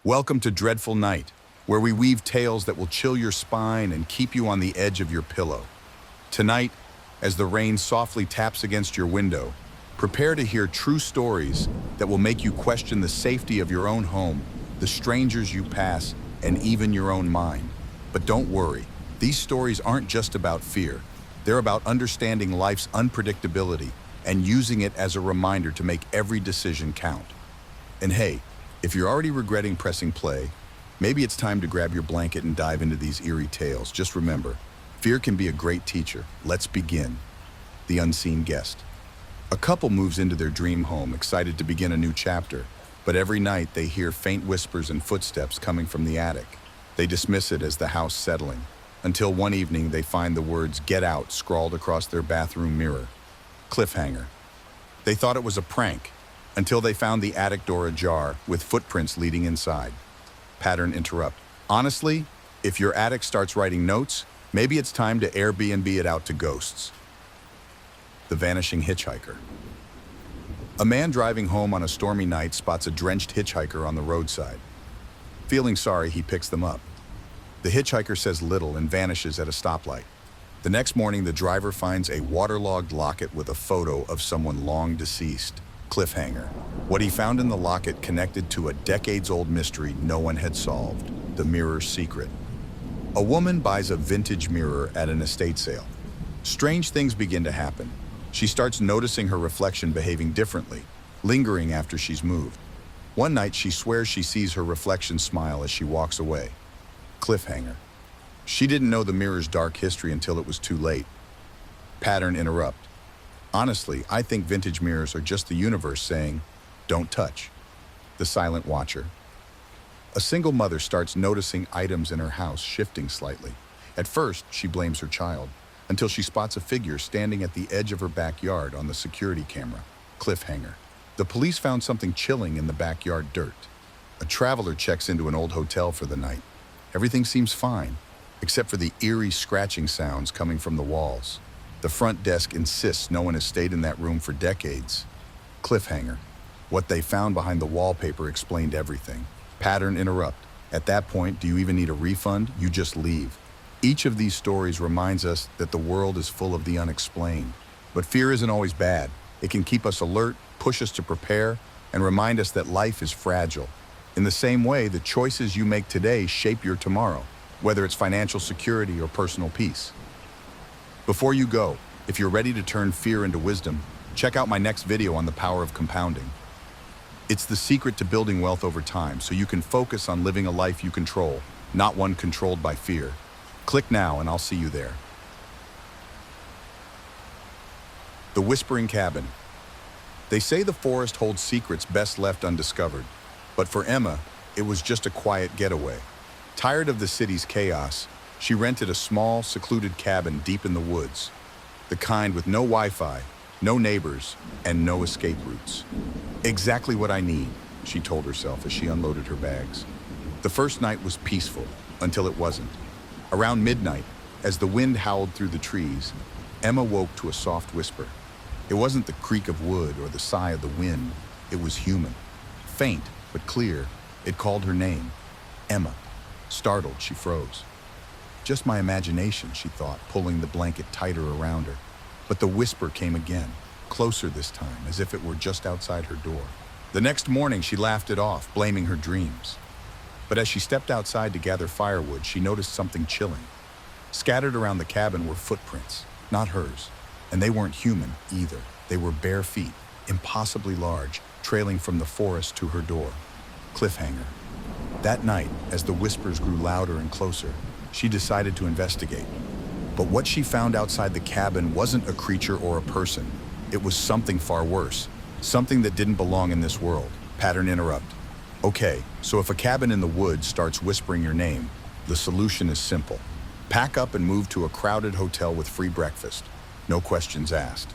Welcome to Dreadful Night, where we weave tales that will chill your spine and keep you on the edge of your pillow. Tonight, as the rain softly taps against your window, prepare to hear true stories that will make you question the safety of your own home, the strangers you pass, and even your own mind. But don't worry, these stories aren't just about fear. They're about understanding life's unpredictability and using it as a reminder to make every decision count. And hey, if you're already regretting pressing play, maybe it's time to grab your blanket and dive into these eerie tales. Just remember, fear can be a great teacher. Let's begin. The unseen guest. A couple moves into their dream home, excited to begin a new chapter, but every night they hear faint whispers and footsteps coming from the attic. They dismiss it as the house settling, until one evening they find the words "Get Out" scrawled across their bathroom mirror. Cliffhanger. They thought it was a prank, until they found the attic door ajar with footprints leading inside. Pattern interrupt. Honestly, if your attic starts writing notes, maybe it's time to Airbnb it out to ghosts. The vanishing hitchhiker. A man driving home on a stormy night spots a drenched hitchhiker on the roadside. Feeling sorry, he picks them up. The hitchhiker says little and vanishes at a stoplight. The next morning, the driver finds a waterlogged locket with a photo of someone long deceased. Cliffhanger. What he found in the locket connected to a decades-old mystery no one had solved, the mirror's secret. A woman buys a vintage mirror at an estate sale. Strange things begin to happen. She starts noticing her reflection behaving differently, lingering after she's moved. One night, she swears she sees her reflection smile as she walks away. Cliffhanger. She didn't know the mirror's dark history until it was too late. Pattern interrupt. Honestly, I think vintage mirrors are just the universe saying, "Don't touch." The silent watcher. A single mother starts noticing items in her house shifting slightly. At first, she blames her child, until she spots a figure standing at the edge of her backyard on the security camera. Cliffhanger. The police found something chilling in the backyard dirt. A traveler checks into an old hotel for the night. Everything seems fine, except for the eerie scratching sounds coming from the walls. The front desk insists no one has stayed in that room for decades. Cliffhanger. What they found behind the wallpaper explained everything. Pattern interrupt. At that point, do you even need a refund? You just leave. Each of these stories reminds us that the world is full of the unexplained. But fear isn't always bad. It can keep us alert, push us to prepare, and remind us that life is fragile. In the same way, the choices you make today shape your tomorrow, whether it's financial security or personal peace. Before you go, if you're ready to turn fear into wisdom, check out my next video on the power of compounding. It's the secret to building wealth over time, so you can focus on living a life you control, not one controlled by fear. Click now and I'll see you there. The Whispering Cabin. They say the forest holds secrets best left undiscovered, but for Emma, it was just a quiet getaway. Tired of the city's chaos, she rented a small, secluded cabin deep in the woods, the kind with no Wi-Fi, no neighbors, and no escape routes. Exactly what I need, she told herself as she unloaded her bags. The first night was peaceful, until it wasn't. Around midnight, as the wind howled through the trees, Emma woke to a soft whisper. It wasn't the creak of wood or the sigh of the wind, it was human. Faint, but clear, it called her name. Emma. Startled, she froze. Just my imagination, she thought, pulling the blanket tighter around her. But the whisper came again, closer this time, as if it were just outside her door. The next morning, she laughed it off, blaming her dreams. But as she stepped outside to gather firewood, she noticed something chilling. Scattered around the cabin were footprints, not hers. And they weren't human either. They were bare feet, impossibly large, trailing from the forest to her door. Cliffhanger. That night, as the whispers grew louder and closer, she decided to investigate. But what she found outside the cabin wasn't a creature or a person. It was something far worse, something that didn't belong in this world. Pattern interrupt. Okay, so if a cabin in the woods starts whispering your name, the solution is simple. Pack up and move to a crowded hotel with free breakfast. No questions asked.